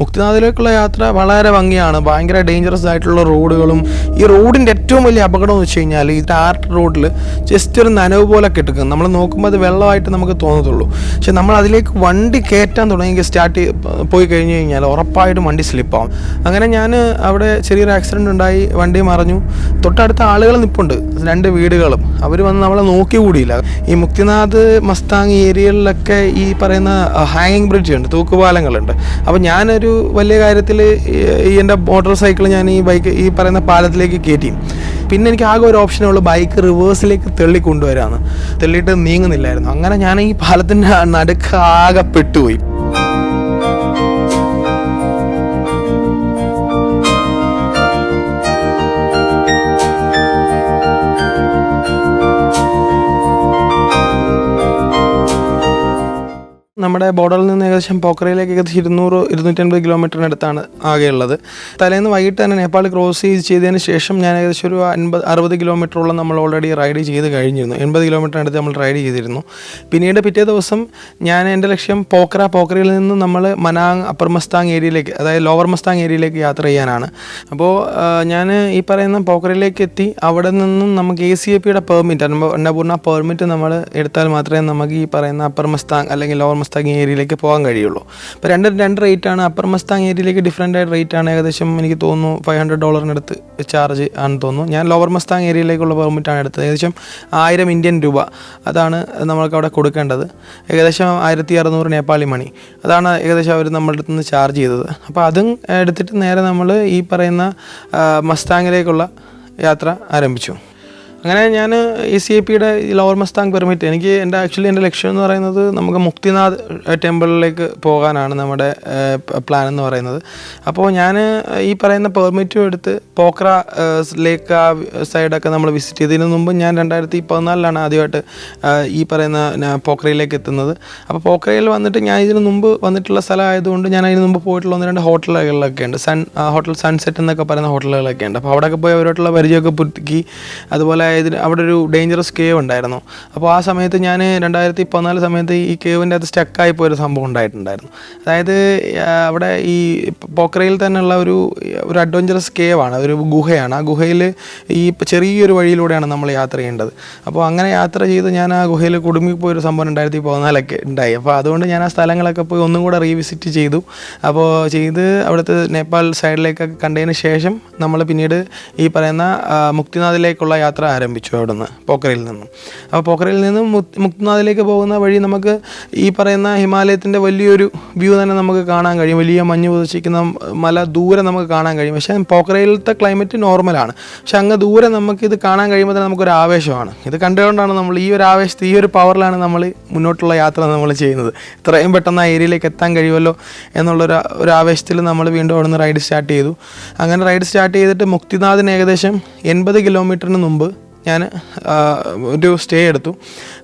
മുക്തിനാഥിലേക്കുള്ള യാത്ര വളരെ ഭംഗിയാണ്. ഭയങ്കര ഡേഞ്ചറസ് ആയിട്ടുള്ള റോഡുകളും ഈ റോഡിൻ്റെ ഏറ്റവും വലിയ അപകടം എന്ന് വെച്ച് കഴിഞ്ഞാൽ ഈ ടാർ റോഡിൽ ജസ്റ്റ് ഒരു നനവ് പോലെ കിടക്കും. നമ്മൾ നോക്കുമ്പോൾ അത് വെള്ളമായിട്ട് നമുക്ക് തോന്നത്തുള്ളൂ. പക്ഷെ നമ്മൾ അതിലേക്ക് വണ്ടി കയറ്റാൻ തുടങ്ങി പോയി കഴിഞ്ഞ് കഴിഞ്ഞാൽ ഉറപ്പായിട്ടും വണ്ടി സ്ലിപ്പാവും. അങ്ങനെ ഞാൻ അവിടെ ചെറിയൊരു ആക്സിഡൻറ്റ് ഉണ്ടായി, വണ്ടി മറിഞ്ഞു. തൊട്ടടുത്ത ആളുകൾ നിൽപ്പുണ്ട്, 2 വീടുകളും. അവർ വന്ന് നമ്മളെ നോക്കി കൂടിയില്ല. ഈ മുക്തിനാഥ് മസ്താങ് ഏരിയകളിലൊക്കെ ഈ പറയുന്ന ഹാങ്ങിങ് ബ്രിഡ്ജ് ഉണ്ട്, തൂക്കുപാലങ്ങളുണ്ട്. അപ്പോൾ ഞാനൊരു വലിയ കാര്യത്തിൽ എൻ്റെ മോട്ടോർ സൈക്കിൾ ഞാൻ ഈ പറയുന്ന പാലത്തിലേക്ക് കയറ്റി. പിന്നെ എനിക്ക് ആകെ ഒരു ഓപ്ഷനേ ഉള്ളൂ, ബൈക്ക് റിവേഴ്സിലേക്ക് കൊണ്ടുവരാമെന്ന്. തെള്ളിയിട്ട് നീങ്ങുന്നില്ലായിരുന്നു. അങ്ങനെ ഞാൻ ഈ പാലത്തിൻ്റെ നടുക്ക് ആകെ പെട്ടുപോയി. നമ്മുടെ ബോർഡറിൽ നിന്ന് ഏകദേശം പോഖറയിലേക്ക് ഏകദേശം 200-250 കിലോമീറ്ററിനടുത്താണ് ആകെയുള്ളത്. തലേന്ന് വൈകിട്ട് തന്നെ നേപ്പാൾ ക്രോസ് ചെയ്തതിന് ശേഷം ഞാൻ ഏകദേശം ഒരു 50-60 കിലോമീറ്ററോളം നമ്മൾ ഓൾറെഡി റൈഡ് ചെയ്ത് കഴിഞ്ഞിരുന്നു. 80 കിലോമീറ്ററിനടുത്ത് നമ്മൾ റൈഡ് ചെയ്തിരുന്നു. പിന്നീട് പിറ്റേ ദിവസം ഞാൻ എൻ്റെ ലക്ഷ്യം പോഖറയിൽ നിന്ന് നമ്മൾ മനാങ് അപ്പർ മസ്താങ് ഏരിയയിലേക്ക്, അതായത് ലോവർ മസ്താങ് ഏരിയയിലേക്ക് യാത്ര ചെയ്യാനാണ്. അപ്പോൾ ഞാൻ ഈ പറയുന്ന പോഖറയിലേക്ക് എത്തി. അവിടെ നിന്നും നമുക്ക് ACAPയുടെ പെർമിറ്റ്, അന്നപൂർണ്ണ പെർമിറ്റ് നമ്മൾ എടുത്താൽ മാത്രമേ നമുക്ക് ഈ പറയുന്ന അപ്പർ മസ്താങ് അല്ലെങ്കിൽ ലോവർ മസ്താങ് ഏരിയയിലേക്ക് പോകാൻ കഴിയുള്ളൂ. അപ്പോൾ രണ്ട് റേറ്റാണ്. അപ്പർ മസ്താങ് ഏരിയയിലേക്ക് ഡിഫറൻ്റ് ആയിട്ട് റേറ്റാണ്. ഏകദേശം എനിക്ക് തോന്നുന്നു $500 ചാർജ് ആണെന്ന് തോന്നുന്നു. ഞാൻ ലോവർ മസ്താങ് ഏരിയയിലേക്കുള്ള പെർമിറ്റാണ് എടുത്തത്. ഏകദേശം 1000 ഇന്ത്യൻ രൂപ അതാണ് നമ്മൾക്ക് അവിടെ കൊടുക്കേണ്ടത്. ഏകദേശം 1600 നേപ്പാളി മണി അതാണ് ഏകദേശം അവർ നമ്മളുടെ അടുത്ത് നിന്ന് ചാർജ് ചെയ്തത്. അപ്പോൾ അതും എടുത്തിട്ട് നേരെ നമ്മൾ ഈ പറയുന്ന മസ്താങ്ങിലേക്കുള്ള യാത്ര ആരംഭിച്ചു. അങ്ങനെ ഞാൻ ACAPയുടെ ലോവർ മസ്താങ് പെർമിറ്റ്, എൻ്റെ ലക്ഷ്യം എന്ന് പറയുന്നത് നമുക്ക് മുക്തിനാഥ് ടെമ്പിളിലേക്ക് പോകാനാണ് നമ്മുടെ പ്ലാൻ എന്ന് പറയുന്നത്. അപ്പോൾ ഞാൻ ഈ പറയുന്ന പെർമിറ്റും എടുത്ത് പോഖറ ലേക്ക് ആ സൈഡൊക്കെ നമ്മൾ വിസിറ്റ് ചെയ്തതിന് മുമ്പ് ഞാൻ 2014 ആദ്യമായിട്ട് ഈ പറയുന്ന പോഖറയിലേക്ക് എത്തുന്നത്. അപ്പോൾ പോഖറയിൽ വന്നിട്ട് ഞാൻ ഇതിന് മുമ്പ് വന്നിട്ടുള്ള സ്ഥലമായതുകൊണ്ട് ഞാൻ അതിന് മുമ്പ് പോയിട്ടുള്ള 1-2 ഹോട്ടലുകളിലൊക്കെ ഉണ്ട്. ഹോട്ടൽ സൺസെറ്റ് എന്നൊക്കെ പറയുന്ന ഹോട്ടലുകളൊക്കെ ഉണ്ട്. അപ്പോൾ അവിടെയൊക്കെ പോയി അവരോട്ടുള്ള പരിചയമൊക്കെ പുതുക്കി. അതുപോലെ അവിടെ ഒരു ഡേഞ്ചറസ് കേവ് ഉണ്ടായിരുന്നു. അപ്പോൾ ആ സമയത്ത് ഞാൻ 2014 സമയത്ത് ഈ കേവിൻ്റെ അത് സ്റ്റക്കായി പോയൊരു സംഭവം ഉണ്ടായിട്ടുണ്ടായിരുന്നു. അതായത് അവിടെ ഈ പോഖറയിൽ തന്നെയുള്ള ഒരു അഡ്വഞ്ചറസ് കേവാണ്, ഒരു ഗുഹയാണ്. ആ ഗുഹയിൽ ഈ ചെറിയൊരു വഴിയിലൂടെയാണ് നമ്മൾ യാത്ര ചെയ്യേണ്ടത്. അപ്പോൾ അങ്ങനെ യാത്ര ചെയ്ത് ഞാൻ ആ ഗുഹയിൽ കുടുങ്ങിപ്പോയൊരു സംഭവം 2014 ഉണ്ടായി. അപ്പോൾ അതുകൊണ്ട് ഞാൻ ആ സ്ഥലങ്ങളൊക്കെ പോയി ഒന്നും കൂടെ റീവിസിറ്റ് ചെയ്തു. അപ്പോൾ അവിടുത്തെ നേപ്പാൾ സൈഡിലേക്കൊക്കെ കണ്ടതിന് ശേഷം നമ്മൾ പിന്നീട് ഈ പറയുന്ന മുക്തിനാഥിലേക്കുള്ള യാത്ര ആരംഭിച്ചു അവിടെ നിന്ന്, പോഖറയിൽ നിന്നും. അപ്പോൾ പോഖറയിൽ നിന്നും മുക്തിനാഥിലേക്ക് പോകുന്ന വഴി നമുക്ക് ഈ പറയുന്ന ഹിമാലയത്തിൻ്റെ വലിയൊരു വ്യൂ തന്നെ നമുക്ക് കാണാൻ കഴിയും. വലിയ മഞ്ഞ് പുതച്ചിരിക്കുന്ന മല ദൂരെ നമുക്ക് കാണാൻ കഴിയും. പക്ഷേ പോഖറയിലത്തെ ക്ലൈമറ്റ് നോർമലാണ്. പക്ഷെ അങ്ങ് ദൂരെ നമുക്കിത് കാണാൻ കഴിയുമ്പോൾ തന്നെ നമുക്കൊരു ആവേശമാണ്. ഇത് കണ്ടുകൊണ്ടാണ് നമ്മൾ ഈ ഒരു ആവേശത്തിൽ, ഈ ഒരു പവറിലാണ് നമ്മൾ മുന്നോട്ടുള്ള യാത്ര നമ്മൾ ചെയ്യുന്നത്. ഇത്രയും പെട്ടെന്ന് ആ ഏരിയയിലേക്ക് എത്താൻ കഴിയുമല്ലോ ഒരു ആവേശത്തിൽ നമ്മൾ വീണ്ടും അവിടെ നിന്ന് റൈഡ് സ്റ്റാർട്ട് ചെയ്തു. അങ്ങനെ റൈഡ് സ്റ്റാർട്ട് ചെയ്തിട്ട് മുക്തിനാഥിന് ഏകദേശം 80 കിലോമീറ്ററിന് മുമ്പ് ഞാൻ ഒരു സ്റ്റേ എടുത്തു.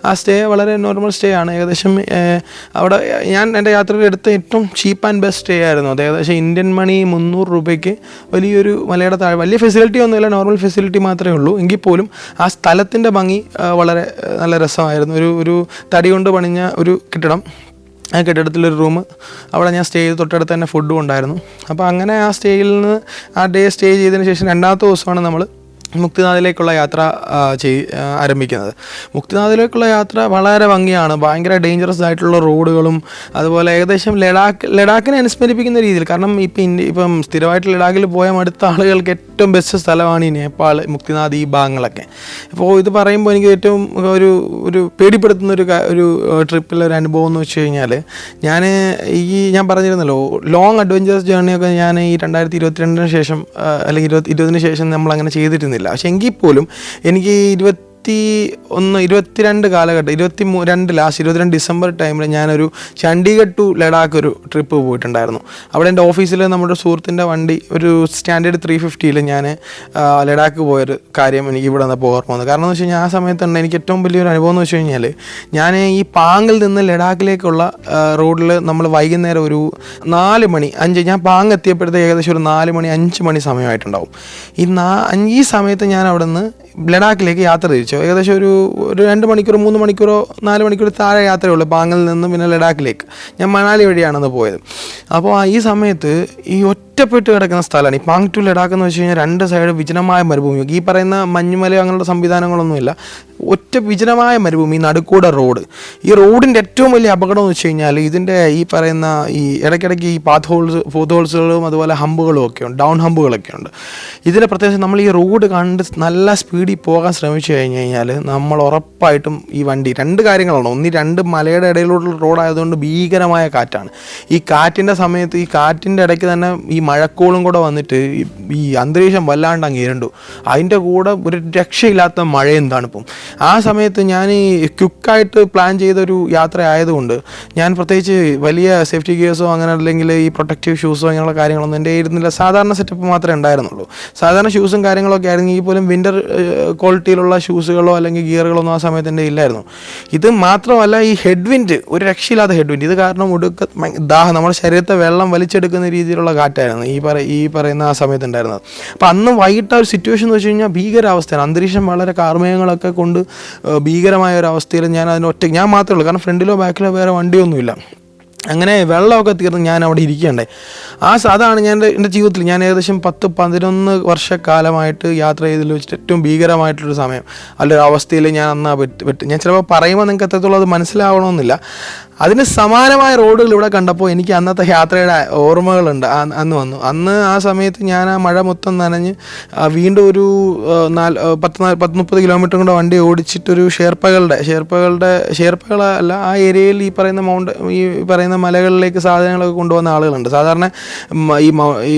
ആ സ്റ്റേ വളരെ നോർമൽ സ്റ്റേ ആണ്. ഏകദേശം അവിടെ ഞാൻ എൻ്റെ യാത്രയിൽ എടുത്ത ഏറ്റവും ചീപ്പ് ആൻഡ് ബെസ്റ്റ് സ്റ്റേ ആയിരുന്നു. അത് ഏകദേശം ഇന്ത്യൻ മണി 300 രൂപയ്ക്ക് വലിയൊരു മലയുടെ താഴെ, വലിയ ഫെസിലിറ്റി ഒന്നുമില്ല, നോർമൽ ഫെസിലിറ്റി മാത്രമേ ഉള്ളൂ. എങ്കിൽ പോലും ആ സ്ഥലത്തിൻ്റെ ഭംഗി വളരെ നല്ല രസമായിരുന്നു. ഒരു തടി കൊണ്ട് പണിഞ്ഞ ഒരു കെട്ടിടം, ആ കെട്ടിടത്തിലൊരു റൂം, അവിടെ ഞാൻ സ്റ്റേ ചെയ്ത് തൊട്ടടുത്ത് തന്നെ ഫുഡും ഉണ്ടായിരുന്നു. അപ്പോൾ അങ്ങനെ ആ സ്റ്റേയിൽ നിന്ന് ആ ഡേ സ്റ്റേ ചെയ്തതിന് ശേഷം 2ാമത്തെ ദിവസമാണ് നമ്മൾ മുക്തിനാഥിലേക്കുള്ള യാത്ര ആരംഭിക്കുന്നത്. മുക്തിനാഥിലേക്കുള്ള യാത്ര വളരെ ഭംഗിയാണ്. ഭയങ്കര ഡേഞ്ചറസ് ആയിട്ടുള്ള റോഡുകളും അതുപോലെ ഏകദേശം ലഡാക്കിനെ അനുസ്മരിപ്പിക്കുന്ന രീതിയിൽ. കാരണം ഇപ്പം സ്ഥിരമായിട്ട് ലഡാക്കിൽ പോയ അടുത്ത ആളുകൾക്ക് ഏറ്റവും ബെസ്റ്റ് സ്ഥലമാണ് ഈ നേപ്പാൾ, മുക്തിനാഥ്, ഈ ഭാഗങ്ങളൊക്കെ. അപ്പോൾ ഇത് പറയുമ്പോൾ എനിക്ക് ഏറ്റവും ഒരു പേടിപ്പെടുത്തുന്ന ഒരു ട്രിപ്പിലൊരു അനുഭവം എന്ന് വെച്ച് കഴിഞ്ഞാൽ, ഞാൻ പറഞ്ഞിരുന്നല്ലോ, ലോങ് അഡ്വഞ്ചറസ് ജേർണിയൊക്കെ ഞാൻ ഈ 2022 ശേഷം അല്ലെങ്കിൽ 2020 ശേഷം നമ്മളങ്ങനെ ചെയ്തിരുന്നില്ല. പക്ഷെ എങ്കിൽ പോലും എനിക്ക് 22 കാലഘട്ടം, 22 ഡിസംബർ ടൈമിൽ ഞാനൊരു ചണ്ഡീഗഡ് ടു ലഡാക്ക് ഒരു ട്രിപ്പ് പോയിട്ടുണ്ടായിരുന്നു. അവിടെ എൻ്റെ ഓഫീസിൽ നമ്മുടെ സുഹൃത്തിൻ്റെ വണ്ടി, ഒരു സ്റ്റാൻഡേർഡ് 350 ഞാൻ ലഡാക്ക് പോയൊരു കാര്യം എനിക്ക് ഇവിടെ നിന്ന് ഓർമ്മ വന്നു. കാരണം എന്ന് വെച്ച് കഴിഞ്ഞാൽ ആ സമയത്തുണ്ട് എനിക്ക് ഏറ്റവും വലിയൊരു അനുഭവം എന്ന് വെച്ച് കഴിഞ്ഞാൽ, ഞാൻ ഈ പാങ്ങിൽ നിന്ന് ലഡാക്കിലേക്കുള്ള റോഡിൽ നമ്മൾ വൈകുന്നേരം ഒരു 4 മണി 5, ഞാൻ പാങ് എത്തിയപ്പോഴത്തേക്ക് ഏകദേശം ഒരു 4 മണി 5 മണി സമയമായിട്ടുണ്ടാവും. ഈ സമയത്ത് ഞാൻ അവിടെ നിന്ന് ലഡാക്കിലേക്ക് യാത്ര തിരിച്ചു. ഏകദേശം ഒരു 2 മണിക്കൂർ 3 മണിക്കൂറോ 4 മണിക്കൂർ താഴെ യാത്രയുള്ളൂ പാങ്ങിൽ നിന്ന് പിന്നെ ലഡാക്കിലേക്ക്. ഞാൻ മണാലി വഴിയാണെന്ന് പോയത്. അപ്പോൾ ഈ സമയത്ത് ഈ ഒറ്റപ്പെട്ട് കിടക്കുന്ന സ്ഥലമാണ് ഈ പാങ് ടു ലഡാക്ക് എന്ന് വെച്ച് കഴിഞ്ഞാൽ. 2 സൈഡ് വിജനമായ മരുഭൂമി, ഈ പറയുന്ന മഞ്ഞുമല അങ്ങനെയുള്ള സംവിധാനങ്ങളൊന്നുമില്ല. ഒറ്റ വിജനമായ മരുഭൂമി, നടുക്കൂടെ റോഡ്. ഈ റോഡിൻ്റെ ഏറ്റവും വലിയ അപകടം എന്ന് വെച്ച് കഴിഞ്ഞാൽ ഇതിൻ്റെ ഈ പറയുന്ന ഈ ഇടയ്ക്കിടയ്ക്ക് ഈ പോത്ത് ഹോൾസുകളും അതുപോലെ ഹമ്പുകളും ഒക്കെ ഉണ്ട്, ഡൗൺ ഹമ്പുകളൊക്കെ ഉണ്ട്. ഇതിൻ്റെ പ്രത്യേകിച്ച് നമ്മൾ ഈ റോഡ് കണ്ട് നല്ല സ്പീഡിൽ പോകാൻ ശ്രമിച്ചു കഴിഞ്ഞ് കഴിഞ്ഞാൽ നമ്മൾ ഉറപ്പായിട്ടും ഈ വണ്ടി 2 കാര്യങ്ങളാണ്. ഒന്ന്, 2 മലയുടെ ഇടയിലുള്ള റോഡായതുകൊണ്ട് ഭീകരമായ കാറ്റാണ്. ഈ കാറ്റിൻ്റെ സമയത്ത് ഈ കാറ്റിൻ്റെ ഇടയ്ക്ക് തന്നെ ഈ മഴക്കോളും കൂടെ വന്നിട്ട് ഈ അന്തരീക്ഷം വല്ലാണ്ട് അങ്ങ് ഇരുണ്ടു. അതിൻ്റെ കൂടെ ഒരു രക്ഷയില്ലാത്ത മഴയും തണുപ്പും. ആ സമയത്ത് ഞാൻ ഈ ക്വിക്കായിട്ട് പ്ലാൻ ചെയ്തൊരു യാത്ര ആയതുകൊണ്ട് ഞാൻ പ്രത്യേകിച്ച് വലിയ സേഫ്റ്റി ഗിയേഴ്സോ അങ്ങനെ അല്ലെങ്കിൽ ഈ പ്രൊട്ടക്റ്റീവ് ഷൂസോ അങ്ങനെയുള്ള കാര്യങ്ങളൊന്നും എൻ്റെ ഇരുന്നില്ല. സാധാരണ സെറ്റപ്പ് മാത്രമേ ഉണ്ടായിരുന്നുള്ളൂ. സാധാരണ ഷൂസും കാര്യങ്ങളൊക്കെ ആയിരുന്നെങ്കിൽ പോലും വിൻ്റർ ക്വാളിറ്റിയിലുള്ള ഷൂസുകളോ അല്ലെങ്കിൽ ഗിയറുകളോ ഒന്നും ആ സമയത്ത് എൻ്റെ ഇല്ലായിരുന്നു. ഇത് മാത്രമല്ല ഈ ഹെഡ്വിൻഡ്, ഒരു രക്ഷയില്ലാത്ത ഹെഡ്വിൻഡ്. ഇത് കാരണം ദാഹം, നമ്മുടെ ശരീരത്തെ വെള്ളം വലിച്ചെടുക്കുന്ന രീതിയിലുള്ള കാറ്റായിരുന്നു ഈ പറയുന്ന ആ സമയത്ത് ഉണ്ടായിരുന്നത്. അപ്പോൾ അന്ന് വൈകിട്ട് ആ ഒരു സിറ്റുവേഷൻ എന്ന് വെച്ച് കഴിഞ്ഞാൽ ഭീകരാവസ്ഥയാണ്. അന്തരീക്ഷം വളരെ കാർമേഘങ്ങളൊക്കെ കൊണ്ട് ഭീകരമായ ഒരു അവസ്ഥയിൽ ഞാൻ ഞാൻ മാത്രമേ ഉള്ളൂ. കാരണം ഫ്രണ്ടിലോ ബാക്കിലോ വേറെ വണ്ടിയൊന്നുമില്ല. അങ്ങനെ വെള്ളമൊക്കെ തീർന്ന് ഞാൻ അവിടെ ഇരിക്കുകയുണ്ടായി. അതാണ് എൻ്റെ ജീവിതത്തിൽ ഞാൻ ഏകദേശം 10-11 വർഷക്കാലമായിട്ട് യാത്ര ചെയ്തതിൽ വെച്ചിട്ട് ഏറ്റവും ഭീകരമായിട്ടൊരു സമയം, അല്ലൊരു അവസ്ഥയിൽ ഞാൻ ഞാൻ ചിലപ്പോൾ പറയുമ്പോൾ നിങ്ങൾക്ക് എത്രത്തോളം അത് മനസ്സിലാവണമെന്നില്ല. അതിന് സമാനമായ റോഡുകൾ ഇവിടെ കണ്ടപ്പോൾ എനിക്ക് അന്നത്തെ യാത്രയുടെ ഓർമ്മകളുണ്ട്. അന്ന് ആ സമയത്ത് ഞാൻ ആ മഴ മൊത്തം നനഞ്ഞ് വീണ്ടും ഒരു 10-30 കിലോമീറ്റർ കൊണ്ട് വണ്ടി ഓടിച്ചിട്ടൊരു ഷേർപ്പകളല്ല ആ ഏരിയയിൽ ഈ പറയുന്ന മലകളിലേക്ക് സാധനങ്ങളൊക്കെ കൊണ്ടുവന്ന ആളുകളുണ്ട്. സാധാരണ ഈ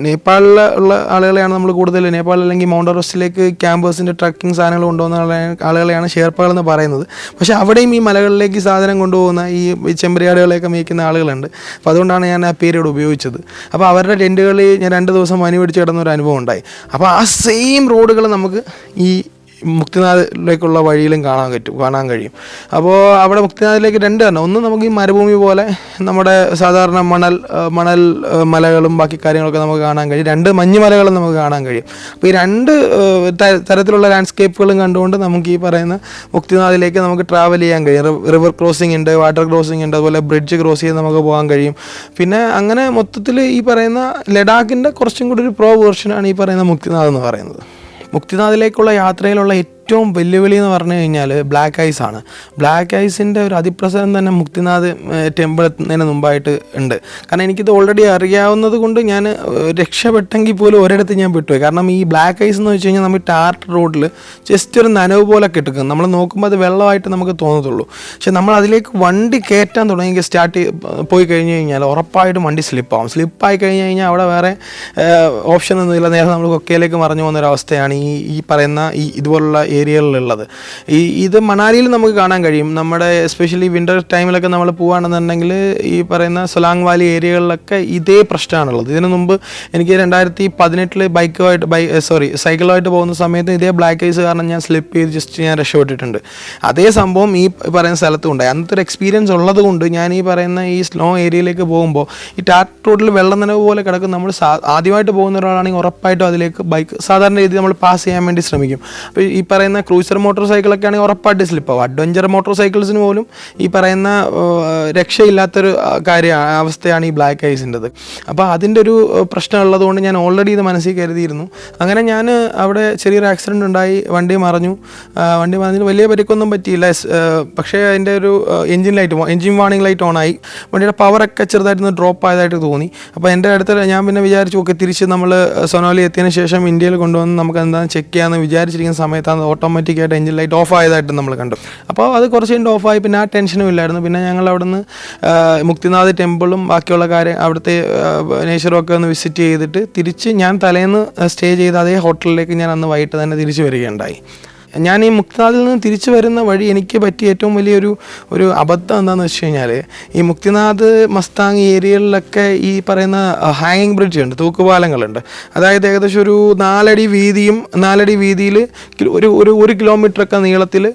നേപ്പാളിൽ ഉള്ള ആളുകളെയാണ് നമ്മൾ കൂടുതൽ, നേപ്പാൾ അല്ലെങ്കിൽ മൗണ്ട് എവറസ്റ്റിലേക്ക് ക്യാമ്പേഴ്സിൻ്റെ ട്രക്കിംഗ് സാധനങ്ങൾ കൊണ്ടുപോകുന്ന ആളുകളെയാണ് ഷേർപ്പകൾ എന്ന് പറയുന്നത്. പക്ഷേ അവിടെയും ഈ മലകളിലേക്ക് സാധനം കൊണ്ടുപോകുന്ന ഈ ചെമ്പരിയാടുകളെയൊക്കെ മേയ്ക്കുന്ന ആളുകളുണ്ട്. അപ്പോൾ അതുകൊണ്ടാണ് ഞാൻ ആ പീരീഡ് ഉപയോഗിച്ചത്. അപ്പോൾ അവരുടെ ടെൻറ്റുകളിൽ ഞാൻ 2 ദിവസം പനി പിടിച്ച് കിടന്നൊരു അനുഭവം ഉണ്ടായി. അപ്പോൾ ആ സെയിം റോഡുകൾ നമുക്ക് ഈ മുക്തിനാഥിലേക്കുള്ള വഴിയിലും കാണാൻ കഴിയും. അപ്പോൾ അവിടെ മുക്തിനാഥിലേക്ക് 2 തന്നെ. ഒന്ന്, നമുക്ക് ഈ മരുഭൂമി പോലെ നമ്മുടെ സാധാരണ മണൽ മലകളും ബാക്കി കാര്യങ്ങളൊക്കെ നമുക്ക് കാണാൻ കഴിയും. 2 മഞ്ഞുമലകളും നമുക്ക് കാണാൻ കഴിയും. അപ്പോൾ ഈ 2 തരത്തിലുള്ള ലാൻഡ്സ്കേപ്പുകളും കണ്ടുകൊണ്ട് നമുക്ക് ഈ പറയുന്ന മുക്തിനാഥിലേക്ക് നമുക്ക് ട്രാവൽ ചെയ്യാൻ കഴിയും. റിവർ ക്രോസിംഗ് ഉണ്ട്, വാട്ടർ ക്രോസിംഗ് ഉണ്ട്, അതുപോലെ ബ്രിഡ്ജ് ക്രോസ് ചെയ്ത് നമുക്ക് പോകാൻ കഴിയും. പിന്നെ അങ്ങനെ മൊത്തത്തിൽ ഈ പറയുന്ന ലഡാക്കിൻ്റെ കുറച്ചും കൂടി ഒരു പ്രോ വേർഷനാണ് ഈ പറയുന്ന മുക്തിനാഥ് എന്ന് പറയുന്നത്. മുക്തിനാഥിലേക്കുള്ള യാത്രയിലുള്ള ഏറ്റവും വെല്ലുവിളി എന്ന് പറഞ്ഞു കഴിഞ്ഞാൽ ബ്ലാക്ക് ഐസ് ആണ്. ബ്ലാക്ക് ഐസിൻ്റെ ഒരു അതിപ്രസരം തന്നെ മുക്തിനാഥ് ടെമ്പിൾ എത്തുന്നതിന് മുമ്പായിട്ട് ഉണ്ട്. കാരണം എനിക്കിത് ഓൾറെഡി അറിയാവുന്നത് കൊണ്ട് ഞാൻ രക്ഷപ്പെട്ടെങ്കിൽ പോലും ഒരിടത്ത് ഞാൻ പെട്ടുപോയി. കാരണം ഈ ബ്ലാക്ക് ഐസ് എന്ന് വെച്ച് കഴിഞ്ഞാൽ നമ്മൾ ടാർട്ട് റോഡിൽ ജസ്റ്റ് ഒരു നനവ് പോലെ കിടക്കും. നമ്മൾ നോക്കുമ്പോൾ അത് വെള്ളമായിട്ട് നമുക്ക് തോന്നത്തുള്ളൂ. പക്ഷെ നമ്മൾ അതിലേക്ക് വണ്ടി കയറ്റാൻ തുടങ്ങി പോയി കഴിഞ്ഞ് കഴിഞ്ഞാൽ ഉറപ്പായിട്ടും വണ്ടി സ്ലിപ്പായി കഴിഞ്ഞ് കഴിഞ്ഞാൽ അവിടെ വേറെ ഓപ്ഷൻ ഒന്നുമില്ല. നേരെ നമ്മൾ കൊക്കയിലേക്ക് മറിഞ്ഞു പോകുന്നൊരവസ്ഥയാണ് ഈ പറയുന്ന ഇതുപോലുള്ള ഏരിയകളിലുള്ളത്. ഇത് മണാലിയിൽ നമുക്ക് കാണാൻ കഴിയും. നമ്മുടെ എസ്പെഷ്യലി വിൻ്റർ ടൈമിലൊക്കെ നമ്മൾ പോവുകയാണെന്നുണ്ടെങ്കിൽ ഈ പറയുന്ന സൊലാങ് വാലി ഏരിയകളിലൊക്കെ ഇതേ പ്രശ്നമാണുള്ളത്. ഇതിനു മുമ്പ് എനിക്ക് 2018 സൈക്കിളുമായിട്ട് പോകുന്ന സമയത്ത് ഇതേ ബ്ലാക്ക് ഐസ് കാരണം ഞാൻ സ്ലിപ്പ് ചെയ്ത് ജസ്റ്റ് ഞാൻ രക്ഷപ്പെട്ടിട്ടുണ്ട്. അതേ സംഭവം ഈ പറയുന്ന സ്ഥലത്തും ഉണ്ടായി. അന്നത്തെ ഒരു എക്സ്പീരിയൻസ് ഉള്ളത് കൊണ്ട് ഞാൻ ഈ പറയുന്ന ഈ സ്നോ ഏരിയയിലേക്ക് പോകുമ്പോൾ ഈ ടാർട്ട് റോഡിൽ വെള്ളം നനവ് പോലെ കിടക്കും. നമ്മൾ ആദ്യമായിട്ട് പോകുന്ന ഒരാളാണെങ്കിൽ ഉറപ്പായിട്ടും അതിലേക്ക് ബൈക്ക് സാധാരണ രീതിയിൽ നമ്മൾ പാസ് ചെയ്യാൻ വേണ്ടി ശ്രമിക്കും. അപ്പോൾ ഈ പറയുന്ന ക്രൂസർ മോട്ടോർ സൈക്കിളൊക്കെ ആണെങ്കിൽ ഉറപ്പായിട്ട് സ്ലിപ്പാവും. അഡ്വഞ്ചർ മോട്ടോർ സൈക്കിൾസിന് പോലും ഈ പറയുന്ന രക്ഷയില്ലാത്തൊരു അവസ്ഥയാണ് ഈ ബ്ലാക്ക് ഐസിൻ്റെത്. അപ്പോൾ അതിൻ്റെ ഒരു പ്രശ്നം ഉള്ളതുകൊണ്ട് ഞാൻ ഓൾറെഡി ഇത് മനസ്സിൽ കരുതിയിരുന്നു. അങ്ങനെ ഞാൻ അവിടെ ചെറിയൊരു ആക്സിഡൻറ്റ് ഉണ്ടായി, വണ്ടി മറിഞ്ഞിട്ട് വലിയ പരിക്കൊന്നും പറ്റിയില്ല. പക്ഷേ അതിൻ്റെ ഒരു എൻജിൻ വാർണിംഗ് ലൈറ്റ് ഓണായി. വണ്ടിയുടെ പവറൊക്കെ ചെറുതായിട്ടൊന്ന് ഡ്രോപ്പ് ആയതായിട്ട് തോന്നി. അപ്പോൾ എൻ്റെ അടുത്ത് ഞാൻ പിന്നെ വിചാരിച്ചു ഓക്കെ തിരിച്ച് നമ്മൾ സൊനോലി എത്തിയതിന് ശേഷം ഇന്ത്യയിൽ കൊണ്ടുവന്ന് നമുക്ക് എന്താണെന്ന് ചെക്ക് ചെയ്യാമെന്ന് വിചാരിച്ചിരിക്കുന്ന സമയത്താണ് ഓട്ടോമാറ്റിക്കായിട്ട് എഞ്ചിൻ ലൈറ്റ് ഓഫ് ആയതായിട്ട് നമ്മൾ കണ്ടു. അപ്പോൾ അത് കുറച്ച് കഴിഞ്ഞ് ഓഫായി. പിന്നെ ആ ടെൻഷനും ഇല്ലായിരുന്നു. പിന്നെ ഞങ്ങൾ അവിടെ നിന്ന് മുക്തിനാഥ് ടെമ്പിളും ബാക്കിയുള്ള അവിടുത്തെ നേച്ചറും ഒക്കെ ഒന്ന് വിസിറ്റ് ചെയ്തിട്ട് തിരിച്ച് ഞാൻ തലേന്ന് സ്റ്റേ ചെയ്ത അതേ ഹോട്ടലിലേക്ക് ഞാൻ അന്ന് വൈകിട്ട് തന്നെ തിരിച്ചു വരികയുണ്ടായി. ഞാൻ ഈ മുക്തിനാഥിൽ നിന്ന് തിരിച്ചു വരുന്ന വഴി എനിക്ക് പറ്റിയ ഏറ്റവും വലിയൊരു അബദ്ധം എന്താണെന്ന് വെച്ച് കഴിഞ്ഞാൽ, ഈ മുക്തിനാഥ് മസ്താങ് ഏരിയകളിലൊക്കെ ഈ പറയുന്ന ഹാങ്ങിങ് ബ്രിഡ്ജ് ഉണ്ട്, തൂക്കുപാലങ്ങളുണ്ട്. അതായത് ഏകദേശം ഒരു 4 അടി വീതിയിൽ ഒരു കിലോമീറ്ററൊക്കെ നീളത്തിൽ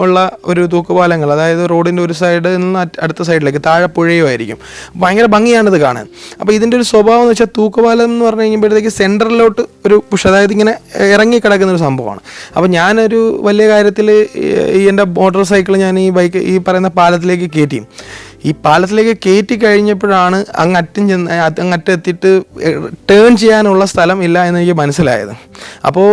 ഉള്ള ഒരു തൂക്കുപാലങ്ങൾ. അതായത് റോഡിൻ്റെ ഒരു സൈഡിൽ നിന്ന് അടുത്ത സൈഡിലേക്ക് താഴെ പുഴയുമായിരിക്കും. ഭയങ്കര ഭംഗിയാണിത് കാണാൻ. അപ്പോൾ ഇതിൻ്റെ ഒരു സ്വഭാവം എന്ന് വെച്ചാൽ, തൂക്കുപാലം എന്ന് പറഞ്ഞു കഴിയുമ്പോഴത്തേക്ക് സെൻറ്ററിലോട്ട് ഒരു പുഷ്, അതായത് ഇങ്ങനെ ഇറങ്ങി കിടക്കുന്ന ഒരു സംഭവമാണ്. അപ്പോൾ ഞാനൊരു വലിയ കാര്യത്തിൽ എൻ്റെ മോട്ടോർ സൈക്കിൾ ഞാൻ ഈ പറയുന്ന പാലത്തിലേക്ക് കയറ്റി. ഈ പാലത്തിലേക്ക് കയറ്റി കഴിഞ്ഞപ്പോഴാണ് അങ്ങറ്റെത്തിയിട്ട് ടേൺ ചെയ്യാനുള്ള സ്ഥലം ഇല്ല എന്ന് എനിക്ക് മനസ്സിലായത്. അപ്പോൾ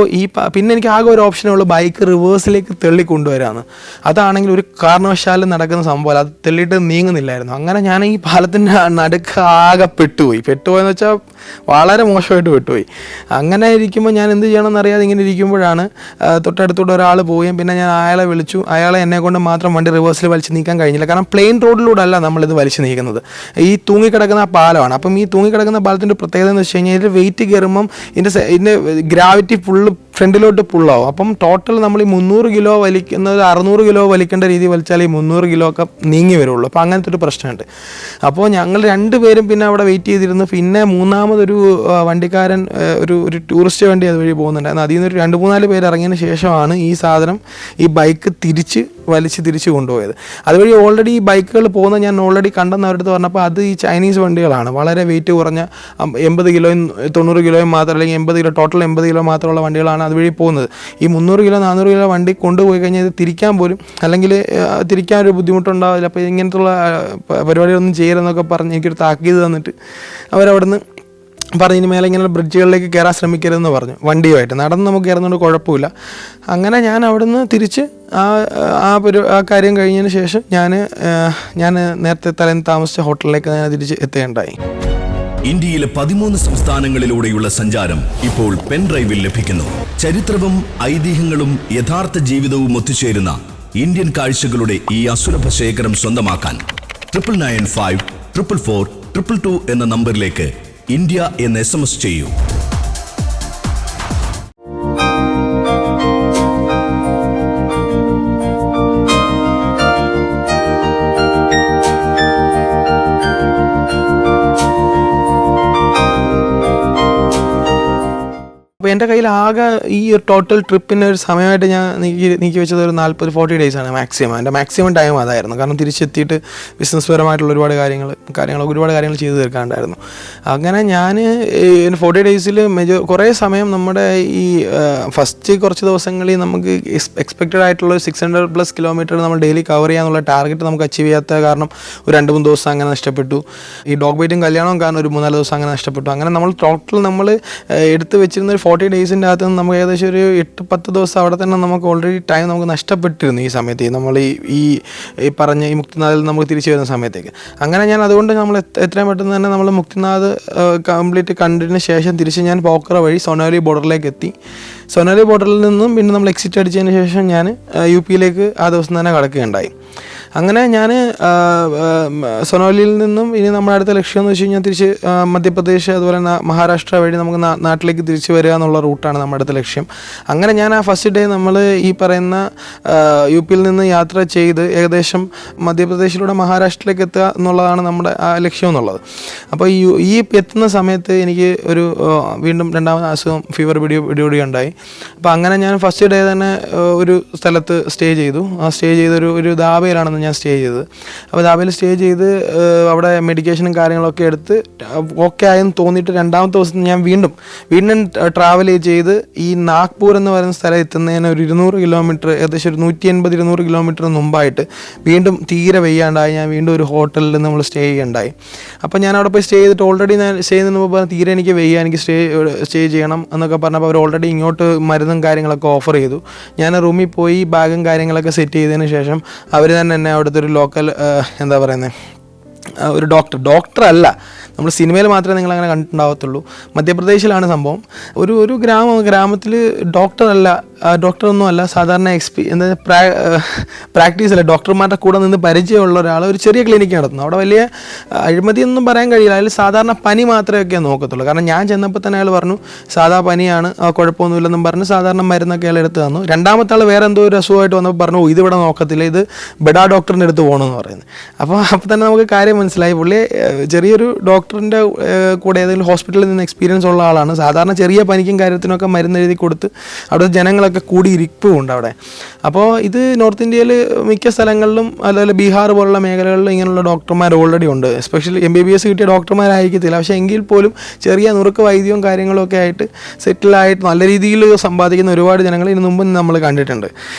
പിന്നെ എനിക്ക് ആകെ ഒരു ഓപ്ഷനേ ഉള്ളൂ, ബൈക്ക് റിവേഴ്സിലേക്ക് തള്ളി കൊണ്ടുവരാമെന്ന്. അതാണെങ്കിൽ ഒരു കാരണവശാലും നടക്കുന്ന സംഭവമല്ല, അത് തെള്ളിയിട്ട് നീങ്ങുന്നില്ലായിരുന്നു. അങ്ങനെ ഞാൻ ഈ പാലത്തിൻ്റെ നടുക്ക് ആകെ പെട്ടുപോയെന്ന് വെച്ചാൽ വളരെ മോശമായിട്ട് പെട്ടുപോയി. അങ്ങനെ ഇരിക്കുമ്പോൾ ഞാൻ എന്ത് ചെയ്യണമെന്ന് അറിയാതെ ഇങ്ങനെ ഇരിക്കുമ്പോഴാണ് തൊട്ടടുത്തൂടെ ഒരാൾ പോവുകയും പിന്നെ ഞാൻ അയാളെ വിളിച്ചു. അയാളെ എന്നെ കൊണ്ട് മാത്രം വണ്ടി റിവേഴ്സിൽ വലിച്ച് നീക്കാൻ കഴിഞ്ഞില്ല. കാരണം പ്ലെയിൻ റോഡിലൂടെ അല്ല നമ്മളിത് വലിച്ചു നീക്കുന്നത്, ഈ തൂങ്ങിക്കിടക്കുന്ന പാലമാണ്. അപ്പം ഈ തൂങ്ങിക്കിടക്കുന്ന പാലത്തിൻ്റെ പ്രത്യേകത എന്ന് വെച്ച് കഴിഞ്ഞാൽ, ഇതിൽ വെയിറ്റ് കയറുമ്പം ഇതിൻ്റെ ഗ്രാവിറ്റി ഫുള്ള് ഫ്രണ്ടിലോട്ട് പുള്ളാവും. അപ്പം ടോട്ടൽ നമ്മൾ ഈ 300 കിലോ വലിക്കുന്നത് 600 കിലോ വലിക്കേണ്ട രീതി വലിച്ചാൽ ഈ 300 കിലോ ഒക്കെ നീങ്ങി വരുള്ളൂ. അപ്പോൾ അങ്ങനത്തെ ഒരു പ്രശ്നമുണ്ട്. അപ്പോൾ ഞങ്ങൾ 2 പേരും പിന്നെ അവിടെ വെയിറ്റ് ചെയ്തിരുന്നു. പിന്നെ മൂന്നാമതൊരു വണ്ടിക്കാരൻ ഒരു ടൂറിസ്റ്റ് വണ്ടി അതുവഴി പോകുന്നുണ്ടായിരുന്നു. അതിൽ നിന്ന് ഒരു 2-3-4 പേര് ഇറങ്ങിയതിന് ശേഷമാണ് ഈ ബൈക്ക് തിരിച്ച് കൊണ്ടുപോയത്. അതുവഴി ഓൾറെഡി ഈ ബൈക്കുകൾ പോകുന്ന ഞാൻ ഓൾറെഡി കണ്ടെന്ന് അവരുടെ അടുത്ത് പറഞ്ഞപ്പോൾ അത് ഈ ചൈനീസ് വണ്ടികളാണ്. വളരെ വെയിറ്റ് കുറഞ്ഞ 80 കിലോയും 90 കിലോയും മാത്രം, അല്ലെങ്കിൽ 80 കിലോ ടോട്ടൽ 80 കിലോ മാത്രമുള്ള വണ്ടികളാണ് അതുവഴി പോകുന്നത്. ഈ 300 കിലോ 400 കിലോ വണ്ടി കൊണ്ടുപോയി കഴിഞ്ഞാൽ ഇത് തിരിക്കാൻ പോലും, അല്ലെങ്കിൽ തിരിക്കാൻ ഒരു ബുദ്ധിമുട്ടുണ്ടാവില്ല. അപ്പോൾ ഇങ്ങനത്തുള്ള പരിപാടികളൊന്നും ചെയ്യരുതെന്നൊക്കെ പറഞ്ഞ് എനിക്കൊരു താക്കീത് തന്നിട്ട് അവരവിടുന്ന് പറഞ്ഞതിന് മേലെ ഇങ്ങനെ ബ്രിഡ്ജുകളിലേക്ക് കയറാൻ ശ്രമിക്കരുതെന്ന് പറഞ്ഞു. വണ്ടിയുമായിട്ട് നടന്ന് നമുക്ക് കയറുന്നതുകൊണ്ട് കുഴപ്പമില്ല. അങ്ങനെ ഞാൻ അവിടുന്ന് തിരിച്ച് ആ കാര്യം കഴിഞ്ഞതിന് ശേഷം ഞാൻ നേരത്തെ തലേന്ന് താമസിച്ച ഹോട്ടലിലേക്ക് ഞാൻ തിരിച്ച് എത്തുകയുണ്ടായി. ഇന്ത്യയിലെ 13 സംസ്ഥാനങ്ങളിലൂടെയുള്ള സഞ്ചാരം ഇപ്പോൾ പെൻഡ്രൈവിൽ ലഭിക്കുന്നു. ചരിത്രവും ഐതിഹ്യങ്ങളും യഥാർത്ഥ ജീവിതവും ഒത്തുചേരുന്ന ഇന്ത്യൻ കാഴ്ചകളുടെ ഈ അസുലഭ ശേഖരം സ്വന്തമാക്കാൻ 9995 444 222 എന്ന നമ്പറിലേക്ക് ഇന്ത്യ എന്ന് SMS ചെയ്യൂ. അപ്പോൾ എൻ്റെ കയ്യിൽ ആകെ ഈ ടോട്ടൽ ട്രിപ്പിൻ്റെ ഒരു സമയമായിട്ട് ഞാൻ നീക്കി വെച്ചത് ഒരു 40-40 ഡേയ്സാണ് മാക്സിമം. എൻ്റെ മാക്സിമം ടൈം അതായിരുന്നു. കാരണം തിരിച്ചെത്തിയിട്ട് ബിസിനസ് പരമായിട്ടുള്ള ഒരുപാട് കാര്യങ്ങൾ ചെയ്തു തീർക്കാനുണ്ടായിരുന്നു. അങ്ങനെ ഞാൻ 40 ഡേയ്സിൽ കുറേ സമയം നമ്മുടെ ഈ ഫസ്റ്റ് കുറച്ച് ദിവസങ്ങളിൽ നമുക്ക് എക്സ്പെക്റ്റഡ് ആയിട്ടുള്ള 600+ കിലോമീറ്റർ നമ്മൾ ഡെയിലി കവർ ചെയ്യാനുള്ള ടാർഗറ്റ് നമുക്ക് അച്ചീവ് ചെയ്യാത്ത കാരണം ഒരു 2-3 ദിവസം അങ്ങനെ നഷ്ടപ്പെട്ടു. ഈ ഡോഗ് ബൈറ്റും കല്യാണവും കാരണം ഒരു 3-4 ദിവസം അങ്ങനെ നഷ്ടപ്പെട്ടു. അങ്ങനെ നമ്മൾ ടോട്ടൽ എടുത്ത് വെച്ചിരുന്ന 40 ഡേയ്സിൻ്റെ അകത്ത് നിന്ന് നമുക്ക് ഏകദേശം ഒരു 8-10 ദിവസം അവിടെ തന്നെ നമുക്ക് ഓൾറെഡി ടൈം നമുക്ക് നഷ്ടപ്പെട്ടിരുന്നു ഈ സമയത്ത്. നമ്മൾ ഈ പറഞ്ഞ ഈ മുക്തിനാഥിൽ നമുക്ക് തിരിച്ചു വരുന്ന സമയത്തേക്ക്. അങ്ങനെ ഞാൻ അതുകൊണ്ട് നമ്മൾ എത്രയും പെട്ടെന്ന് തന്നെ നമ്മൾ മുക്തിനാഥ് കംപ്ലീറ്റ് കണ്ടതിന് ശേഷം തിരിച്ച് ഞാൻ പോക്കറ വഴി സൊനാലി ബോർഡറിലേക്ക് എത്തി. സൊനാലി ബോർഡറിൽ നിന്നും പിന്നെ നമ്മൾ എക്സിറ്റ് അടിച്ചതിന് ശേഷം ഞാൻ UP ആ ദിവസം തന്നെ കടക്കുകയുണ്ടായി. അങ്ങനെ ഞാൻ സൊനോലിയിൽ നിന്നും ഇനി നമ്മുടെ അടുത്ത ലക്ഷ്യം എന്ന് വെച്ച് കഴിഞ്ഞാൽ തിരിച്ച് മധ്യപ്രദേശ് അതുപോലെ മഹാരാഷ്ട്ര വഴി നമുക്ക് നാട്ടിലേക്ക് തിരിച്ചു വരിക എന്നുള്ള റൂട്ടാണ് നമ്മുടെ അടുത്ത ലക്ഷ്യം. അങ്ങനെ ഞാൻ ആ ഫസ്റ്റ് ഡേ നമ്മൾ ഈ പറയുന്ന UP നിന്ന് യാത്ര ചെയ്ത് ഏകദേശം മധ്യപ്രദേശിലൂടെ മഹാരാഷ്ട്രയിലേക്ക് എത്തുക എന്നുള്ളതാണ് നമ്മുടെ ആ ലക്ഷ്യം എന്നുള്ളത്. അപ്പോൾ ഈ എത്തുന്ന സമയത്ത് എനിക്ക് വീണ്ടും രണ്ടാമത് അസുഖം ഫീവർ പിടികൂടി ഉണ്ടായി. അപ്പോൾ അങ്ങനെ ഞാൻ ഫസ്റ്റ് ഡേ തന്നെ ഒരു സ്ഥലത്ത് സ്റ്റേ ചെയ്തു. ആ സ്റ്റേ ചെയ്തൊരു ധാബയിലാണ് ഞാൻ സ്റ്റേ ചെയ്തത്. അപ്പോൾ ധാബയിൽ സ്റ്റേ ചെയ്ത് അവിടെ മെഡിക്കേഷനും കാര്യങ്ങളൊക്കെ എടുത്ത് ഓക്കെ ആയെന്ന് തോന്നിയിട്ട് രണ്ടാമത്തെ ദിവസം ഞാൻ വീണ്ടും ട്രാവൽ ചെയ്ത് ഈ നാഗ്പൂർ എന്ന് പറയുന്ന സ്ഥലം എത്തുന്നതിന് ഒരു 200 കിലോമീറ്റർ, ഏകദേശം ഒരു 180-200 കിലോമീറ്റർ മുമ്പായിട്ട് വീണ്ടും തീരെ വെയ്യാണ്ടായി. ഞാൻ വീണ്ടും ഒരു ഹോട്ടലിൽ നമ്മൾ സ്റ്റേ ചെയ്യുകയുണ്ടായി. അപ്പോൾ ഞാൻ അവിടെ പോയി സ്റ്റേ ചെയ്തിട്ട് ഓൾറെഡി ഞാൻ സ്റ്റേ ചെയ്യുന്നതിന് മുമ്പ് തീരെ എനിക്ക് വെയ്യ, എനിക്ക് സ്റ്റേ ചെയ്യണം എന്നൊക്കെ പറഞ്ഞപ്പോൾ അവർ ഓൾറെഡി ഇങ്ങോട്ട് മരുന്നും കാര്യങ്ങളൊക്കെ ഓഫർ ചെയ്തു. ഞാൻ റൂമിൽ പോയി ബാഗും കാര്യങ്ങളൊക്കെ സെറ്റ് ചെയ്തതിന് ശേഷം അവർ തന്നെ എന്നെ അവിടുത്തെ ഒരു ലോക്കൽ എന്താ പറയുന്നത് ഒരു ഡോക്ടറല്ല, നമ്മൾ സിനിമയിൽ മാത്രമേ നിങ്ങൾ അങ്ങനെ കണ്ടിട്ടുണ്ടാവത്തുള്ളൂ. മധ്യപ്രദേശിലാണ് സംഭവം. ഒരു ഗ്രാമത്തിൽ ഡോക്ടറല്ല ഡോക്ടറൊന്നും അല്ല, സാധാരണ പ്രാക്ടീസ് അല്ല, ഡോക്ടർമാരുടെ കൂടെ നിന്ന് പരിചയമുള്ള ഒരാൾ ഒരു ചെറിയ ക്ലിനിക്ക് നടത്തുന്നു. അവിടെ വലിയ അഴിമതിയൊന്നും പറയാൻ കഴിയില്ല. അതിൽ സാധാരണ പനി മാത്രമേ നോക്കത്തുള്ളൂ. കാരണം ഞാൻ ചെന്നപ്പോൾ തന്നെ അയാൾ പറഞ്ഞു സാധാ പനിയാണ്, കുഴപ്പമൊന്നുമില്ലെന്നും പറഞ്ഞ് സാധാരണ മരുന്നൊക്കെ അയാൾ എടുത്ത് തന്നു. രണ്ടാമത്തെ ആൾ വേറെ എന്തോ ഒരു അസുഖമായിട്ട് വന്നപ്പോൾ പറഞ്ഞു ഇതിവിടെ നോക്കത്തില്ല, ഇത് ബെഡാ ഡോക്ടറിൻ്റെ അടുത്ത് പോകണമെന്ന് പറയുന്നത്. അപ്പോൾ തന്നെ നമുക്ക് കാര്യം മനസ്സിലായി. പുള്ളി ചെറിയൊരു ഡോക്ടറിൻ്റെ കൂടെ ഏതെങ്കിലും ഹോസ്പിറ്റലിൽ നിന്ന് എക്സ്പീരിയൻസ് ഉള്ള ആളാണ്. സാധാരണ ചെറിയ പനിക്കും കാര്യത്തിനൊക്കെ മരുന്ന് എഴുതി കൊടുത്ത് അവിടെ ജനങ്ങളൊക്കെ കൂടി ഇരിപ്പുമുണ്ട് അവിടെ. അപ്പോൾ ഇത് നോർത്ത് ഇന്ത്യയിൽ മിക്ക സ്ഥലങ്ങളിലും അതുപോലെ ബീഹാർ പോലുള്ള മേഖലകളിലും ഇങ്ങനെയുള്ള ഡോക്ടർമാർ ഓൾറെഡി ഉണ്ട്. എസ്പെഷ്യലി MBBS കിട്ടിയ ഡോക്ടർമാരായിരിക്കത്തില്ല, പക്ഷേ എങ്കിൽ പോലും ചെറിയ നുറുക്ക് വൈദ്യവും കാര്യങ്ങളൊക്കെ ആയിട്ട് സെറ്റിലായിട്ട് നല്ല രീതിയിൽ സമ്പാദിക്കുന്ന ഒരുപാട് ജനങ്ങൾ ഇതിനു മുമ്പ് നമ്മൾ കണ്ടിട്ടുണ്ട്.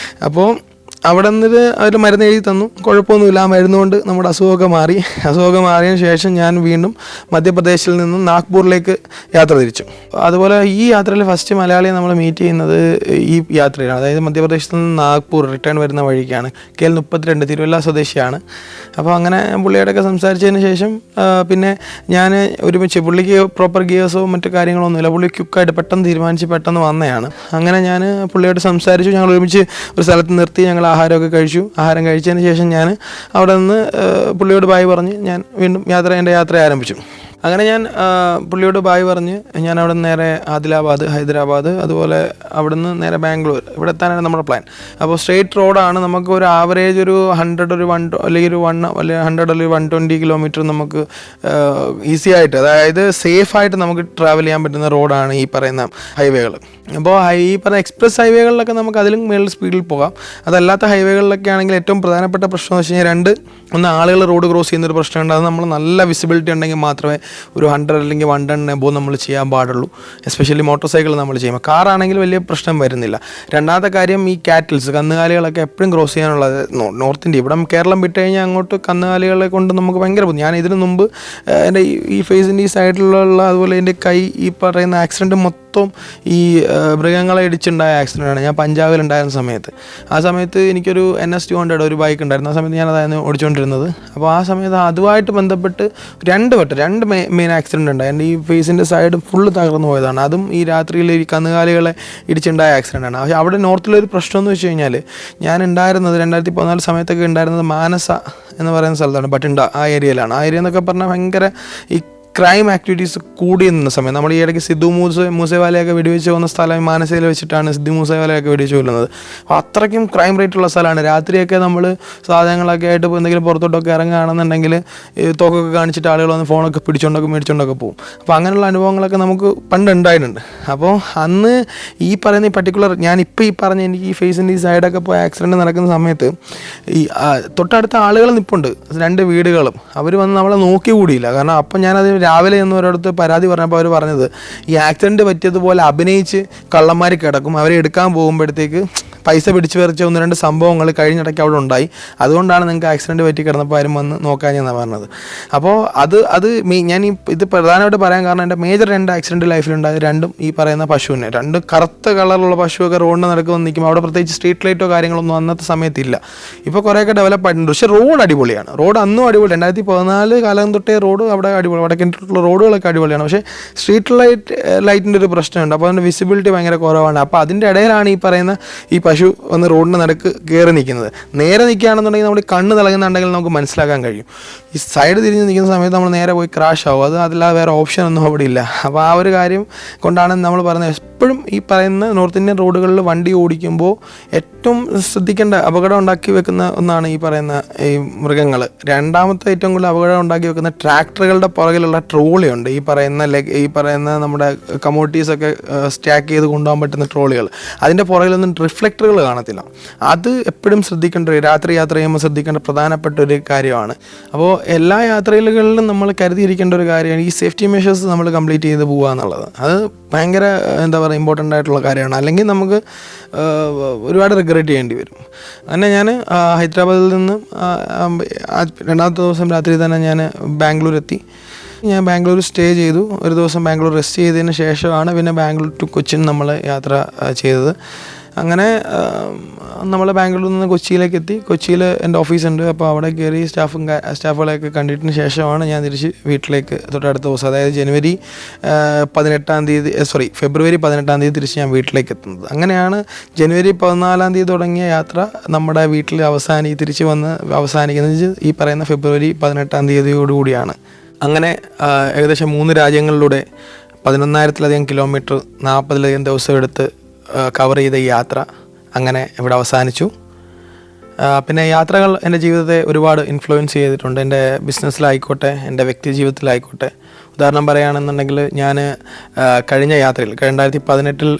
അപ്പോൾ അവിടെ നിന്നിട്ട് അവർ മരുന്ന് എഴുതി തന്നു, കുഴപ്പമൊന്നുമില്ല. ആ മരുന്നുകൊണ്ട് നമ്മുടെ അസുഖമൊക്കെ മാറിയതിന് ശേഷം ഞാൻ വീണ്ടും മധ്യപ്രദേശിൽ നിന്നും നാഗ്പൂരിലേക്ക് യാത്ര തിരിച്ചു. അതുപോലെ ഈ യാത്രയിൽ ഫസ്റ്റ് മലയാളിയെ നമ്മൾ മീറ്റ് ചെയ്യുന്നത് ഈ യാത്രയിലാണ്. അതായത് മധ്യപ്രദേശിൽ നിന്ന് നാഗ്പൂർ റിട്ടേൺ വരുന്ന വഴിക്കാണ്. KL 32, തിരുവല്ല സ്വദേശിയാണ്. അപ്പോൾ അങ്ങനെ പുള്ളിയോടൊക്കെ സംസാരിച്ചതിന് ശേഷം പിന്നെ ഞാൻ ഒരുമിച്ച്, പുള്ളിക്ക് പ്രോപ്പർ ഗിയേഴ്സോ മറ്റു കാര്യങ്ങളൊന്നുമില്ല, പുള്ളി ക്വിക്കായിട്ട് പെട്ടെന്ന് തീരുമാനിച്ച് പെട്ടെന്ന് വന്നതാണ്. അങ്ങനെ ഞാൻ പുള്ളിയോട് സംസാരിച്ചു. ഞങ്ങൾ ഒരുമിച്ച് ഒരു സ്ഥലത്ത് നിർത്തി, ഞങ്ങൾ ആഹാരമൊക്കെ കഴിച്ചു. ആഹാരം കഴിച്ചതിന് ശേഷം ഞാൻ അവിടെ നിന്ന് പുള്ളിയോട് ബായ് പറഞ്ഞ് ഞാൻ വീണ്ടും എൻ്റെ യാത്ര ആരംഭിച്ചു. അങ്ങനെ ഞാൻ പുള്ളിയോട് ബായ് പറഞ്ഞ് ഞാൻ അവിടെ നിന്ന് നേരെ ആദിലാബാദ്, ഹൈദരാബാദ്, അതുപോലെ അവിടെ നിന്ന് നേരെ ബാംഗ്ലൂർ, ഇവിടെ എത്താനാണ് നമ്മുടെ പ്ലാൻ. അപ്പോൾ സ്ട്രെയിറ്റ് റോഡാണ്. നമുക്ക് ഒരു ആവറേജ് ഒരു 100 അല്ലെങ്കിൽ 120 കിലോമീറ്റർ നമുക്ക് ഈസി ആയിട്ട്, അതായത് സേഫായിട്ട് നമുക്ക് ട്രാവൽ ചെയ്യാൻ പറ്റുന്ന റോഡാണ് ഈ പറയുന്ന ഹൈവേകൾ. അപ്പോൾ ഈ പറയുന്ന എക്സ്പ്രസ് ഹൈവേകളിലൊക്കെ നമുക്ക് അതിലും മേളിൽ സ്പീഡിൽ പോകാം. അതല്ലാത്ത ഹൈവേകളിലൊക്കെ ആണെങ്കിൽ ഏറ്റവും പ്രധാനപ്പെട്ട പ്രശ്നം എന്ന് വെച്ച് കഴിഞ്ഞാൽ ഒന്ന് ആളുകൾ റോഡ് ക്രോസ് ചെയ്യുന്നൊരു പ്രശ്നമുണ്ട്. അത് നമ്മൾ നല്ല വിസിബിലിറ്റി ഉണ്ടെങ്കിൽ മാത്രമേ ഒരു 100 അല്ലെങ്കിൽ 110 എബോ നമ്മൾ ചെയ്യാൻ പാടുള്ളൂ. എസ്പെഷ്യലി മോട്ടോർ സൈക്കിൾ നമ്മൾ ചെയ്യുമ്പോൾ. കാറാണെങ്കിൽ വലിയ പ്രശ്നം വരുന്നില്ല. രണ്ടാമത്തെ കാര്യം ഈ കാറ്റിൽസ്, കന്നുകാലികളൊക്കെ എപ്പോഴും ക്രോസ് ചെയ്യാനുള്ളത് നോർത്ത് ഇന്ത്യ. ഇവിടെ കേരളം വിട്ട് കഴിഞ്ഞാൽ അങ്ങോട്ട് കന്നുകാലികളെ കൊണ്ട് നമുക്ക് ഭയങ്കര ബുദ്ധിമുട്ട്. ഞാൻ ഇതിന് മുമ്പ് എൻ്റെ ഈ ഫേസിൻ്റെ ഈ സൈഡിലുള്ള അതുപോലെ എൻ്റെ കൈ ഈ പറയുന്ന ആക്സിഡൻറ്റ് മൊത്തം ഈ മൃഗങ്ങളെ ഇടിച്ചുണ്ടായ ആക്സിഡൻ്റാണ്. ഞാൻ പഞ്ചാബിലുണ്ടായിരുന്ന സമയത്ത്. ആ സമയത്ത് എനിക്കൊരു NS 200 ഒരു ബൈക്ക് ഉണ്ടായിരുന്നു. ആ സമയത്ത് ഞാനതായിരുന്നു ഓടിച്ചുകൊണ്ടിരുന്നത്. അപ്പോൾ ആ സമയത്ത് അതുമായിട്ട് ബന്ധപ്പെട്ട് രണ്ട് മെയിൻ ആക്സിഡൻ്റ് ഉണ്ടായി. എൻ്റെ ഈ ഫേസിൻ്റെ സൈഡ് ഫുള്ള് തകർന്നു പോയതാണ്. അതും ഈ രാത്രിയിൽ ഈ കന്നുകാലികളെ ഇടിച്ചുണ്ടായ ആക്സിഡൻ്റാണ്. പക്ഷേ അവിടെ നോർത്തിലൊരു പ്രശ്നം എന്ന് വെച്ച് കഴിഞ്ഞാൽ ഞാൻ ഉണ്ടായിരുന്നത് 2014 സമയത്തൊക്കെ ഉണ്ടായിരുന്നത് മാനസ എന്ന് പറയുന്ന സ്ഥലത്താണ്, ബട്ടിണ്ട ആ ഏരിയയിലാണ്. ആ ഏരിയ എന്നൊക്കെ പറഞ്ഞാൽ ഭയങ്കര ഈ ക്രൈം ആക്ടിവിറ്റീസ് കൂടി നിന്ന സമയം. നമ്മൾ ഈ ഇടയ്ക്ക് സിദ്ധു മൂസേവാലയൊക്കെ വെടിവെച്ച് പോകുന്ന സ്ഥലം മാനസയിൽ വെച്ചിട്ടാണ് സിദ്ധു മൂസേവാലയൊക്കെ വെടിവെച്ച് കൊല്ലുന്നത്. അപ്പോൾ അത്രയ്ക്കും ക്രൈം റേറ്റ് ഉള്ള സ്ഥലമാണ്. രാത്രിയൊക്കെ നമ്മൾ സാധനങ്ങളൊക്കെ ആയിട്ട് എന്തെങ്കിലും പുറത്തോട്ടൊക്കെ ഇറങ്ങുകയാണെന്നുണ്ടെങ്കിൽ തോക്കൊക്കെ കാണിച്ചിട്ട് ആളുകൾ വന്ന് ഫോണൊക്കെ മേടിച്ചുകൊണ്ടൊക്കെ പോകും. അപ്പോൾ അങ്ങനെയുള്ള അനുഭവങ്ങളൊക്കെ നമുക്ക് പണ്ട് ഉണ്ടായിട്ടുണ്ട്. അപ്പോൾ അന്ന് ഈ പറയുന്ന ഈ പർട്ടിക്കുലർ ഞാനിപ്പോൾ ഈ പറഞ്ഞ എനിക്ക് ഈ ഫേസിൻ്റെ ഈ സൈഡൊക്കെ പോയി ആക്സിഡൻറ്റ് നടക്കുന്ന സമയത്ത് ഈ തൊട്ടടുത്ത ആളുകൾ നിൽപ്പുണ്ട്, 2 വീടുകളും. അവർ വന്ന് നമ്മളെ നോക്കി കൂടിയില്ല. കാരണം അപ്പം ഞാനത് രാവിലെ എന്ന് ഒരിടത്ത് പരാതി പറഞ്ഞപ്പോൾ അവർ പറഞ്ഞത് ഈ ആക്സിഡൻറ്റ് പറ്റിയതുപോലെ അഭിനയിച്ച് കള്ളന്മാർ കിടക്കും, അവരെ എടുക്കാൻ പോകുമ്പോഴത്തേക്ക് പൈസ പിടിച്ചു പറിച്ച 1-2 സംഭവങ്ങൾ കഴിഞ്ഞിടയ്ക്ക് അവിടെ ഉണ്ടായി. അതുകൊണ്ടാണ് നിങ്ങൾക്ക് ആക്സിഡൻറ്റ് പറ്റി കിടന്നപ്പോൾ ആരും വന്ന് നോക്കാൻ ഞാൻ പറഞ്ഞത്. അപ്പോൾ അത് ഞാൻ ഇത് പ്രധാനമായിട്ട് പറയാൻ കാരണം എൻ്റെ മേജർ 2 ആക്സിഡൻറ്റ് ലൈഫിലുണ്ടായത് രണ്ടും ഈ പറയുന്ന പശുവിനെ. 2 കറുത്ത കളറുള്ള പശുവൊക്കെ റോഡിന് നടക്കുമെന്ന് നിൽക്കുമ്പോൾ അവിടെ പ്രത്യേകിച്ച് സ്ട്രീറ്റ് ലൈറ്റോ കാര്യങ്ങളൊന്നും അന്നത്തെ സമയത്തില്ല. ഇപ്പോൾ കുറേയൊക്കെ ഡെവലപ്പ് ആയിട്ടുണ്ട്. പക്ഷേ റോഡ് അടിപൊളിയാണ്. റോഡ് അന്നും അടിപൊളി. 2014 കാലം തൊട്ടേ റോഡ് അവിടെ അടിപൊളി. വടക്കേറ്റുള്ള റോഡുകളൊക്കെ അടിപൊളിയാണ്. പക്ഷേ സ്ട്രീറ്റ് ലൈറ്റിൻ്റെ ഒരു പ്രശ്നമുണ്ട്. അപ്പോൾ അതിൻ്റെ വിസിബിലിറ്റി ഭയങ്കര കുറവാണ്. അപ്പോൾ അതിൻ്റെ ഇടയിലാണ് ഈ പറയുന്ന ഈ പശു വന്ന് റോഡിൻ്റെ നടുക്ക് കയറി നിൽക്കുന്നത്. നേരെ നിൽക്കുകയാണെന്നുണ്ടെങ്കിൽ നമ്മൾ കണ്ണ് തിളങ്ങുന്നുണ്ടെങ്കിൽ നമുക്ക് മനസ്സിലാക്കാൻ കഴിയും. ഈ സൈഡ് തിരിഞ്ഞ് നിൽക്കുന്ന സമയത്ത് നമ്മൾ നേരെ പോയി ക്രാഷ് ആവും. അതില്ലാതെ വേറെ ഓപ്ഷൻ ഒന്നും അവിടെ ഇല്ല. അപ്പോൾ ആ ഒരു കാര്യം കൊണ്ടാണ് നമ്മൾ പറയുന്നത് എപ്പോഴും ഈ പറയുന്ന നോർത്ത് ഇന്ത്യൻ റോഡുകളിൽ വണ്ടി ഓടിക്കുമ്പോൾ ഏറ്റവും ശ്രദ്ധിക്കേണ്ട, അപകടം ഉണ്ടാക്കി വെക്കുന്ന ഒന്നാണ് ഈ പറയുന്ന ഈ മൃഗങ്ങൾ. രണ്ടാമത്തെ ഏറ്റവും കൂടുതൽ അപകടം ഉണ്ടാക്കി വെക്കുന്ന ട്രാക്ടറുകളുടെ പുറകിലുള്ള ട്രോളിയുണ്ട്. ഈ പറയുന്ന നമ്മുടെ കമോഡിറ്റീസൊക്കെ സ്റ്റാക്ക് ചെയ്ത് കൊണ്ടുപോകാൻ പറ്റുന്ന ട്രോളികൾ. അതിൻ്റെ പുറകിലൊന്നും റിഫ്ലക്ടറുകൾ കാണത്തില്ല. അത് എപ്പോഴും ശ്രദ്ധിക്കേണ്ട, രാത്രി യാത്ര ചെയ്യുമ്പോൾ ശ്രദ്ധിക്കേണ്ട പ്രധാനപ്പെട്ട ഒരു കാര്യമാണ്. അപ്പോൾ എല്ലാ യാത്രകളിലും നമ്മൾ കരുതിയിരിക്കേണ്ട ഒരു കാര്യമാണ് ഈ സേഫ്റ്റി മെഷേഴ്സ് നമ്മൾ കംപ്ലീറ്റ് ചെയ്ത് പോകുക എന്നുള്ളത്. അത് ഭയങ്കര ഇമ്പോർട്ടൻ്റ് ആയിട്ടുള്ള കാര്യമാണ്. അല്ലെങ്കിൽ നമുക്ക് ഒരുപാട് റിഗ്രറ്റ് ചെയ്യേണ്ടി വരും. അങ്ങനെ ഞാൻ ഹൈദരാബാദിൽ നിന്ന് രണ്ടാമത്തെ ദിവസം രാത്രി തന്നെ ഞാൻ ബാംഗ്ലൂർ എത്തി. ഞാൻ ബാംഗ്ലൂർ സ്റ്റേ ചെയ്തു. ഒരു ദിവസം ബാംഗ്ലൂർ റെസ്റ്റ് ചെയ്തതിന് ശേഷമാണ് പിന്നെ ബാംഗ്ലൂർ ടു കൊച്ചിൻ നമ്മൾ യാത്ര ചെയ്തത്. അങ്ങനെ നമ്മൾ ബാംഗ്ലൂരിൽ നിന്ന് കൊച്ചിയിലേക്ക് എത്തി. കൊച്ചിയിൽ എൻ്റെ ഓഫീസുണ്ട്. അപ്പോൾ അവിടെ കയറി സ്റ്റാഫുകളെയൊക്കെ കണ്ടിട്ടതിന് ശേഷമാണ് ഞാൻ തിരിച്ച് വീട്ടിലേക്ക് തൊട്ടടുത്ത ദിവസം, അതായത് ഫെബ്രുവരി 18 തിരിച്ച് ഞാൻ വീട്ടിലേക്ക് എത്തുന്നത്. അങ്ങനെയാണ് ജനുവരി 14 തുടങ്ങിയ യാത്ര നമ്മുടെ വീട്ടിൽ തിരിച്ച് വന്ന് അവസാനിക്കുന്നത് ഈ പറയുന്ന ഫെബ്രുവരി 18 അങ്ങനെ ഏകദേശം 3 രാജ്യങ്ങളിലൂടെ 11,000-ലധികം കിലോമീറ്റർ 40-ലധികം ദിവസം എടുത്ത് കവർ ചെയ്ത ഈ യാത്ര അങ്ങനെ ഇവിടെ അവസാനിച്ചു. പിന്നെ യാത്രകൾ എൻ്റെ ജീവിതത്തെ ഒരുപാട് ഇൻഫ്ലുവൻസ് ചെയ്തിട്ടുണ്ട്. എൻ്റെ ബിസിനസ്സിലായിക്കോട്ടെ, എൻ്റെ വ്യക്തി ജീവിതത്തിലായിക്കോട്ടെ. ഉദാഹരണം പറയുകയാണെന്നുണ്ടെങ്കിൽ ഞാൻ കഴിഞ്ഞ യാത്രയിൽ 2018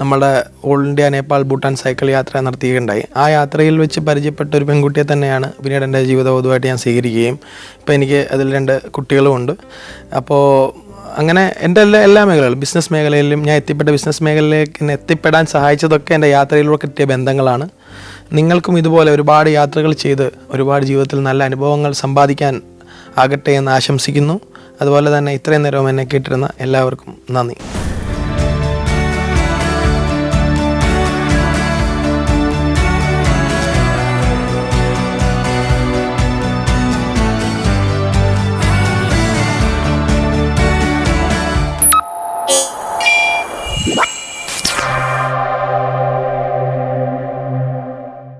നമ്മുടെ all India Nepal Bhutan cycle യാത്ര നടത്തുകയുണ്ടായി. ആ യാത്രയിൽ വെച്ച് പരിചയപ്പെട്ട ഒരു പെൺകുട്ടിയെ തന്നെയാണ് പിന്നീട് എൻ്റെ ജീവിതബോധമായിട്ട് ഞാൻ സ്വീകരിക്കുകയും ഇപ്പോൾ എനിക്ക് അതിൽ 2 കുട്ടികളുമുണ്ട്. അപ്പോൾ അങ്ങനെ എൻ്റെ എല്ലാ മേഖലകളും, ബിസിനസ് മേഖലയിലും ഞാൻ എത്തിപ്പെട്ട ബിസിനസ് മേഖലയിലേക്ക് എന്നെ എത്തിപ്പെടാൻ സഹായിച്ചതൊക്കെ എൻ്റെ യാത്രയിലൂടെ കിട്ടിയ ബന്ധങ്ങളാണ്. നിങ്ങൾക്കും ഇതുപോലെ ഒരുപാട് യാത്രകൾ ചെയ്ത് ഒരുപാട് ജീവിതത്തിൽ നല്ല അനുഭവങ്ങൾ സമ്പാദിക്കാൻ ആകട്ടെ എന്ന് ആശംസിക്കുന്നു. അതുപോലെ തന്നെ ഇത്രയും നേരവും എന്നെ കേട്ടിരുന്ന എല്ലാവർക്കും നന്ദി.